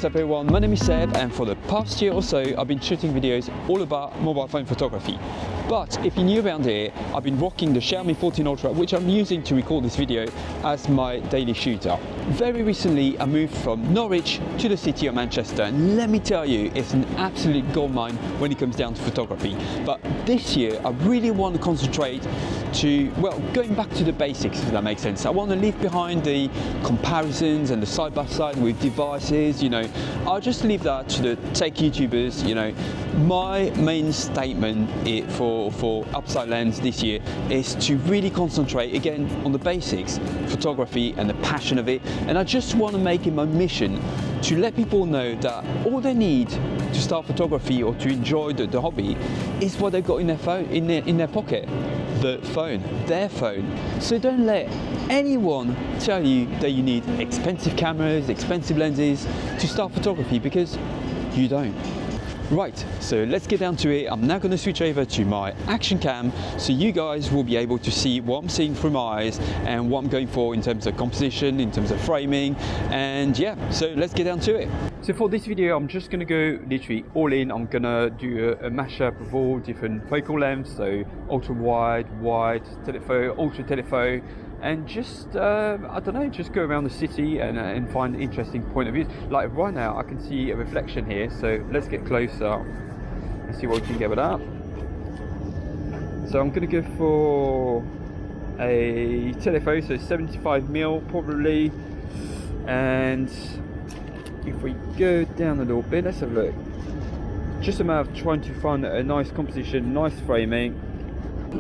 What's up everyone, my name is Seb, and for the past year or so I've been shooting videos all about mobile phone photography. But if you're new around here, I've been rocking the Xiaomi 14 Ultra, which I'm using to record this video as my daily shooter. Very recently I moved from Norwich to the city of Manchester, and let me tell you, it's an absolute goldmine when it comes down to photography. But this year I really want to concentrate to, well, going back to the basics, if that makes sense. I want to leave behind the comparisons and the side-by-side with devices, you know. I'll just leave that to the tech YouTubers, you know. My main statement for Upside Lens this year is to really concentrate again on the basics, photography and the passion of it. And I just want to make it my mission to let people know that all they need to start photography or to enjoy the hobby is what they've got in their phone, in their pocket. The phone, their phone. So don't let anyone tell you that you need expensive cameras, expensive lenses to start photography, because you don't. Right, so let's get down to it. I'm now going to switch over to my action cam so you guys will be able to see what I'm seeing through my eyes and what I'm going for in terms of composition, in terms of framing, and yeah, so let's get down to it. So for this video I'm just going to go literally all in. I'm going to do a mashup of all different focal lengths, so ultra wide, wide, telephoto, ultra telephoto, and just I don't know, just go around the city and find an interesting point of view. Like right now I can see a reflection here, so let's get closer and see what we can get with that. So I'm going to go for a telephoto, so 75mm probably, and if we go down a little bit, let's have a look. Just a matter of trying to find a nice composition, nice framing.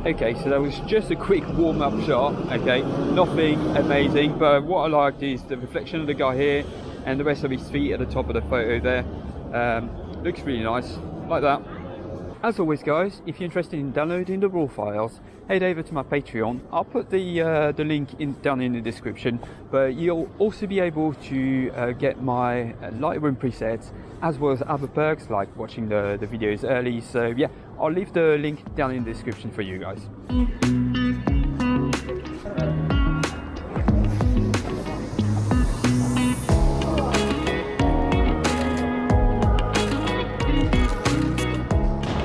Okay, so that was just a quick warm-up shot, okay, nothing amazing, but what I liked is the reflection of the guy here and the rest of his feet at the top of the photo there. Looks really nice, like that. As always guys, if you're interested in downloading the raw files, head over to my Patreon. I'll put the link down in the description, but you'll also be able to get my Lightroom presets as well as other perks like watching the videos early. So yeah, I'll leave the link down in the description for you guys.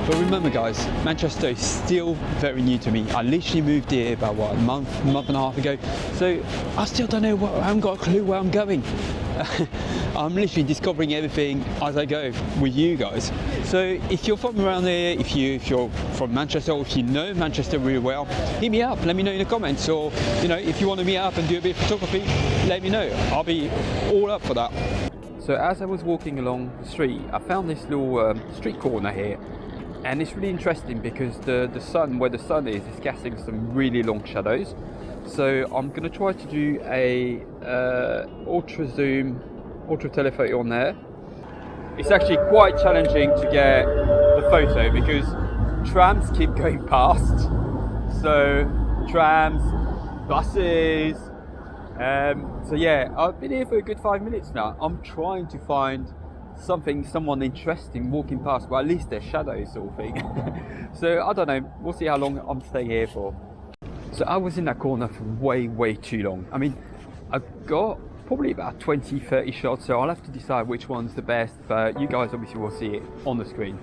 But remember guys, Manchester is still very new to me. I literally moved here about what, a month and a half ago. So I still don't know, I haven't got a clue where I'm going. I'm literally discovering everything as I go with you guys. So if you're from around here, if you're from Manchester, or if you know Manchester really well, hit me up, let me know in the comments. Or you know, if you want to meet up and do a bit of photography, let me know. I'll be all up for that. So as I was walking along the street, I found this little street corner here. And it's really interesting because the sun, where the sun is casting some really long shadows. So I'm going to try to do a ultra zoom, ultra telephoto on there. It's actually quite challenging to get the photo because trams keep going past. So trams, buses. So yeah, I've been here for a good 5 minutes now. I'm trying to find someone interesting walking past, but at least they're shadows sort of thing. So I don't know, we'll see how long I'm staying here for. So I was in that corner for way too long. I mean, I've got probably about 20-30 shots, so I'll have to decide which one's the best, but you guys obviously will see it on the screen.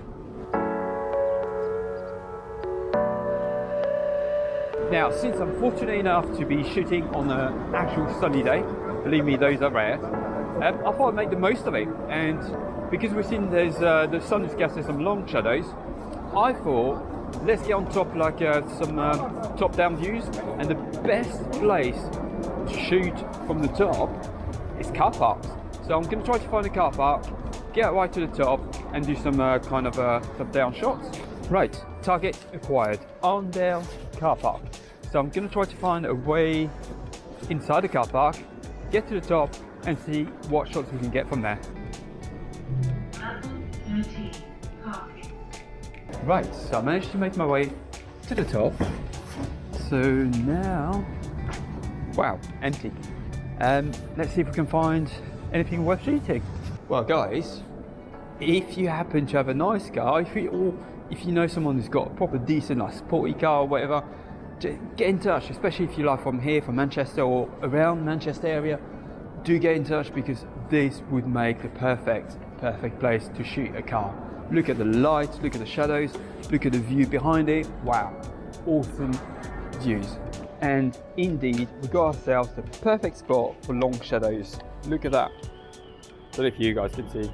Now, since I'm fortunate enough to be shooting on an actual sunny day, believe me, those are rare, I thought I'd make the most of it. And because we've seen the sun is casting some long shadows, I thought let's get on top like some top-down views, and the best place to shoot from the top is car parks. So I'm going to try to find a car park, get right to the top and do some kind of top-down shots. Right, target acquired, Arndale car park. So I'm going to try to find a way inside the car park, get to the top and see what shots we can get from there. Right, so I managed to make my way to the top. So now, wow, empty. Let's see if we can find anything worth shooting. Well guys, if you happen to have a nice car, if you know someone who's got a proper decent like sporty car or whatever, just get in touch, especially if you like from here, from Manchester or around Manchester area. do get in touch, because this would make the perfect place to shoot a car. Look at the lights, look at the shadows, look at the view behind it. Wow, awesome views. And indeed, we got ourselves the perfect spot for long shadows. Look at that. I don't know if you guys can see.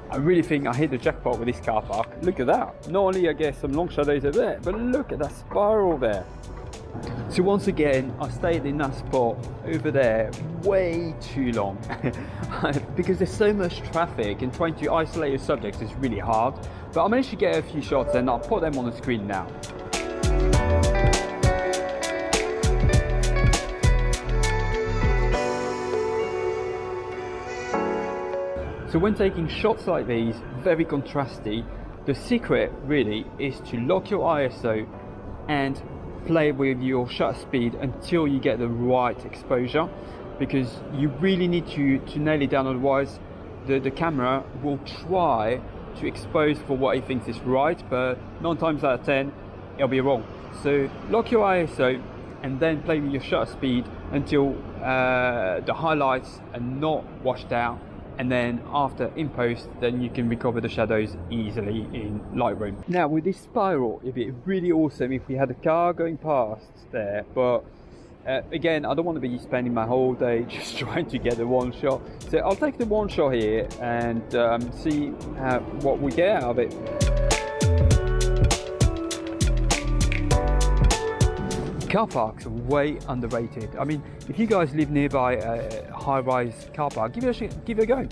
I really think I hit the jackpot with this car park. Look at that. Not only I get some long shadows over there, but look at that spiral there. So once again, I stayed in that spot over there way too long because there's so much traffic, and trying to isolate your subjects is really hard. But I managed to get a few shots and I'll put them on the screen now. So when taking shots like these, very contrasty, the secret really is to lock your ISO and play with your shutter speed until you get the right exposure, because you really need to nail it down, otherwise the camera will try to expose for what it thinks is right, but 9 times out of 10 it'll be wrong. So lock your ISO and then play with your shutter speed until the highlights are not washed out, and then after in post, then you can recover the shadows easily in Lightroom. Now with this spiral, it'd be really awesome if we had a car going past there, but again, I don't want to be spending my whole day just trying to get the one shot. So I'll take the one shot here and see what we get out of it. Car parks are way underrated. I mean, if you guys live nearby a high-rise car park, give it a go.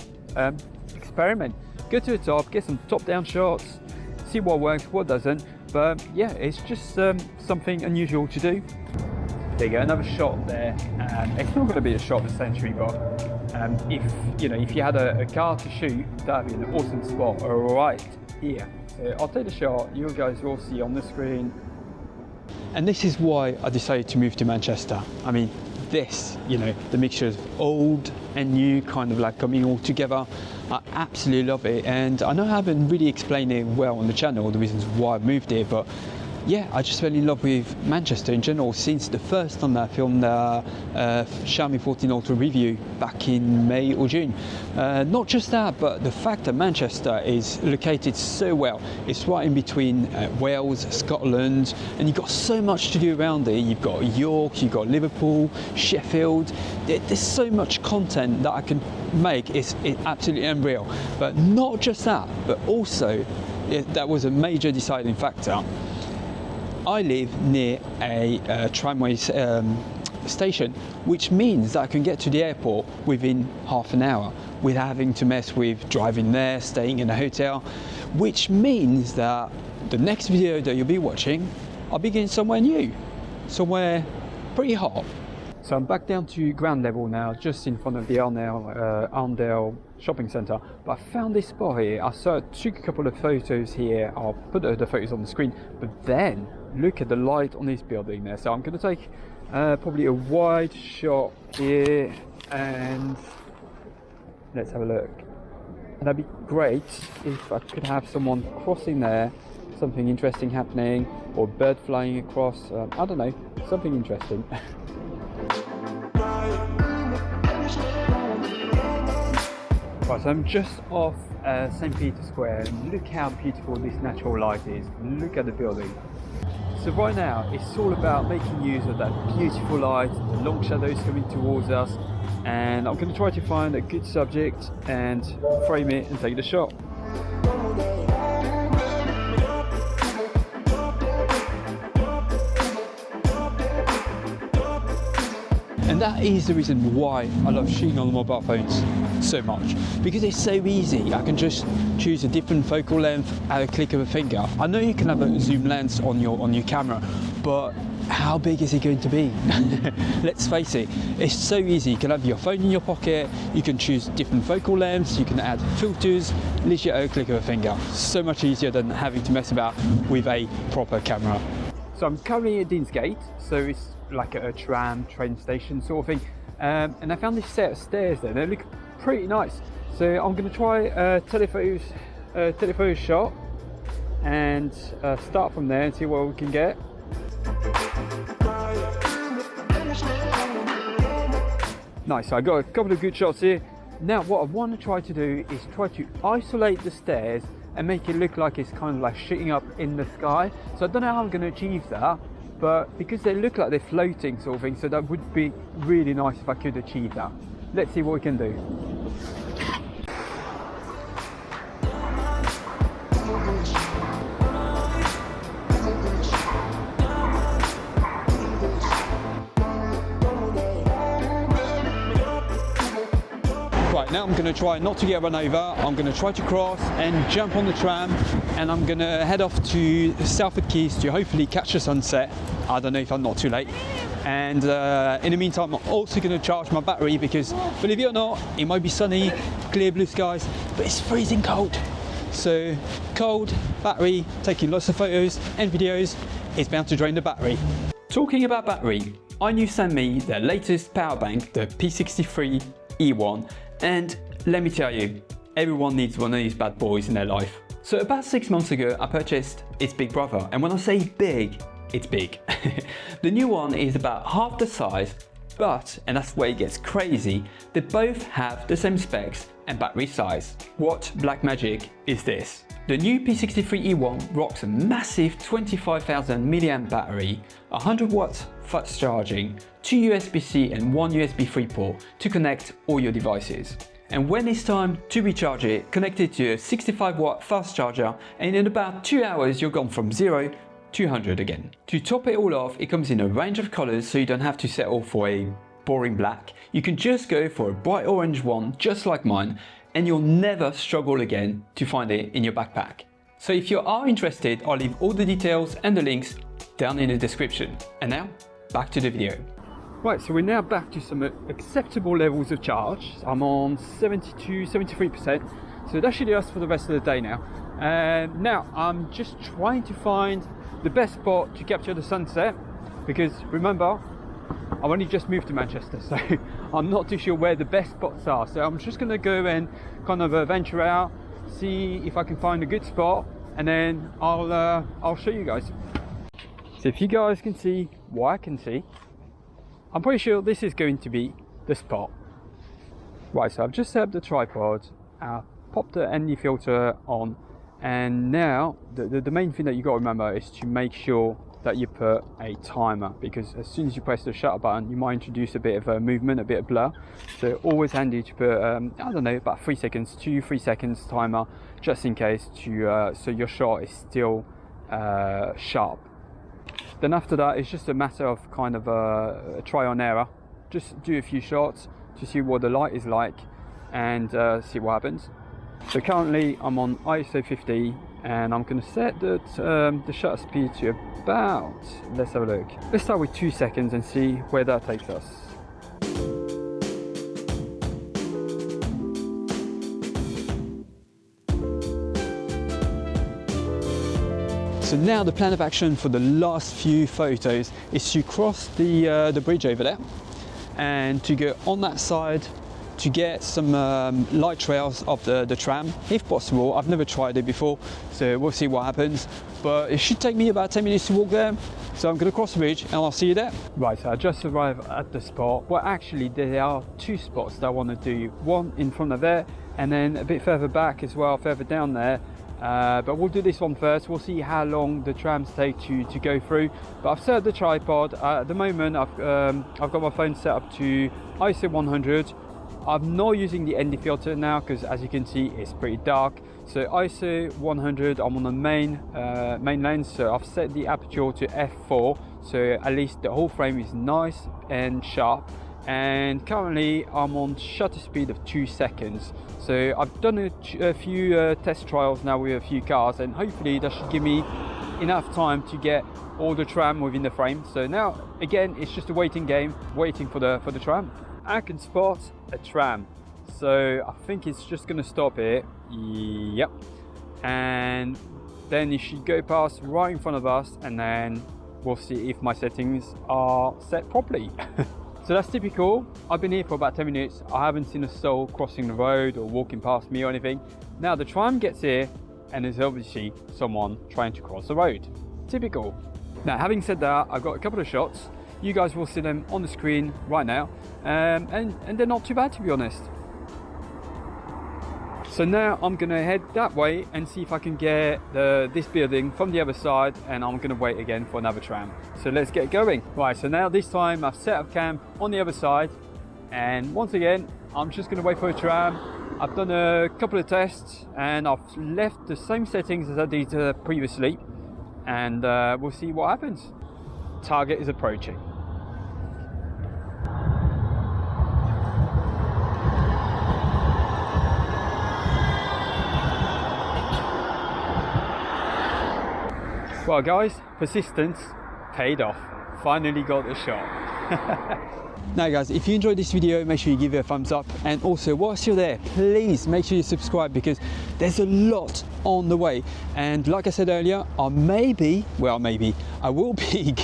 Experiment. Go to the top, get some top-down shots, see what works, what doesn't. But yeah, it's just something unusual to do. There you go, another shot there. It's not going to be a shot of the century, but if you had a car to shoot, that'd be an awesome spot right here. So I'll take the shot. You guys will see on the screen. And this is why I decided to move to Manchester. I mean, this, the mixture of old and new kind of like coming all together. I absolutely love it. And I know I haven't really explained it well on the channel, the reasons why I moved here, but yeah, I just fell in love with Manchester in general since the first time that I filmed the Xiaomi 14 Ultra review back in May or June. Not just that, but the fact that Manchester is located so well. It's right in between Wales, Scotland, and you've got so much to do around it. You've got York, you've got Liverpool, Sheffield. There's so much content that I can make. It's absolutely unreal. But not just that, but also that was a major deciding factor. I live near a tramway station, which means that I can get to the airport within half an hour without having to mess with driving there, staying in a hotel, which means that the next video that you'll be watching, I'll be getting somewhere new, somewhere pretty hot. So I'm back down to ground level now, just in front of the Arndale shopping centre. But I found this spot here. I took a couple of photos here. I'll put the photos on the screen. But then look at the light on this building there. So I'm going to take probably a wide shot here, and let's have a look. And that'd be great if I could have someone crossing there, something interesting happening, or a bird flying across. I don't know, something interesting. Right, so I'm just off St. Peter's Square, and look how beautiful this natural light is. Look at the building. So right now, it's all about making use of that beautiful light, the long shadows coming towards us, and I'm going to try to find a good subject and frame it and take the shot. And that is the reason why I love shooting on the mobile phones so much, because it's so easy. I can just choose a different focal length at a click of a finger. I know you can have a zoom lens on your camera, but how big is it going to be? Let's face it, it's so easy. You can have your phone in your pocket, you can choose different focal lengths, you can add filters, literally at a click of a finger. So much easier than having to mess about with a proper camera. So I'm currently at Deansgate, so it's like a train station sort of thing, and I found this set of stairs there. They look pretty nice, so I'm going to try a telephoto shot and start from there and see what we can get. Nice, so I got a couple of good shots here. Now what I want to try to do is try to isolate the stairs and make it look like it's kind of like shooting up in the sky. So I don't know how I'm going to achieve that, but because they look like they're floating sort of thing, so that would be really nice if I could achieve that. Let's see what we can do. Right, now I'm going to try not to get run over. I'm going to try to cross and jump on the tram, and I'm going to head off to Salford Quays to hopefully catch the sunset. I don't know if I'm not too late. And in the meantime, I'm also going to charge my battery because, believe it or not, it might be sunny, clear blue skies, but it's freezing cold. So cold, battery, taking lots of photos and videos, it's bound to drain the battery. Talking about battery, INIU sent me their latest power bank, the P63E1. And let me tell you, everyone needs one of these bad boys in their life. So about 6 months ago, I purchased its big brother. And when I say big, it's big. The new one is about half the size, but, and that's where it gets crazy, they both have the same specs and battery size. What black magic is this? The new P63E1 rocks a massive 25,000 mAh battery, 100 watts fast charging, 2 USB-C and 1 USB 3 port to connect all your devices. And when it's time to recharge it, connect it to a 65 watt fast charger, and in about 2 hours you're gone from 0 to 100 again. To top it all off, it comes in a range of colors, so you don't have to settle for a boring black. You can just go for a bright orange one just like mine, and you'll never struggle again to find it in your backpack. So if you are interested, I'll leave all the details and the links down in the description. And now, back to the video. Right, so we're now back to some acceptable levels of charge. I'm on 73%, so that should do us for the rest of the day now. And now I'm just trying to find the best spot to capture the sunset, because remember, I've only just moved to Manchester, so I'm not too sure where the best spots are. So I'm just going to go and kind of venture out, see if I can find a good spot, and then I'll show you guys. So if you guys can see what I can see, I'm pretty sure this is going to be the spot. Right, so I've just set up the tripod, popped the ND filter on, and now the main thing that you got to remember is to make sure that you put a timer, because as soon as you press the shutter button, you might introduce a bit of a movement, a bit of blur. So always handy to put, I don't know, about 3 seconds, 2-3 seconds timer, just in case, to so your shot is still sharp. Then after that, it's just a matter of kind of a try on error. Just do a few shots to see what the light is like and see what happens. So currently I'm on ISO 50, and I'm going to set the shutter speed to about, let's have a look. Let's start with 2 seconds and see where that takes us. So now the plan of action for the last few photos is to cross the bridge over there and to go on that side to get some light trails of the tram, if possible. I've never tried it before, so we'll see what happens. But it should take me about 10 minutes to walk there. So I'm going to cross the bridge and I'll see you there. Right, so I just arrived at the spot. Well, actually there are 2 spots that I want to do. One in front of there, and then a bit further back as well, further down there. But we'll do this one first. We'll see how long the trams take to go through. But I've set up the tripod. At the moment I've got my phone set up to ISO 100. I'm not using the ND filter now because, as you can see, it's pretty dark. So ISO 100, I'm on the main lens, so I've set the aperture to f4, so at least the whole frame is nice and sharp. And currently I'm on shutter speed of 2 seconds. So I've done a few test trials now with a few cars, and hopefully that should give me enough time to get all the tram within the frame. So now again, it's just a waiting game, waiting for the tram. I can spot a tram, so I think it's just going to stop here. Yep, and then it should go past right in front of us, and then we'll see if my settings are set properly. So that's typical. I've been here for about 10 minutes. I haven't seen a soul crossing the road or walking past me or anything. Now the tram gets here and there's obviously someone trying to cross the road. Typical. Now, having said that, I've got a couple of shots. You guys will see them on the screen right now, and they're not too bad, to be honest. So now I'm gonna head that way and see if I can get this building from the other side, and I'm gonna wait again for another tram. So let's get going. Right, so now this time I've set up camp on the other side, and once again I'm just gonna wait for a tram. I've done a couple of tests and I've left the same settings as I did previously, and we'll see what happens. Target is approaching. Well guys, persistence paid off. Finally got the shot. Now guys, if you enjoyed this video, make sure you give it a thumbs up, and also whilst you're there, please make sure you subscribe, because there's a lot on the way. And like I said earlier, I will be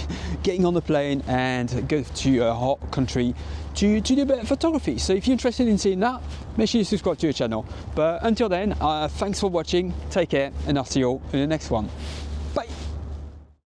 getting on the plane and go to a hot country to do a bit of photography. So if you're interested in seeing that, make sure you subscribe to the channel. But until then, thanks for watching, take care, and I'll see you all in the next one.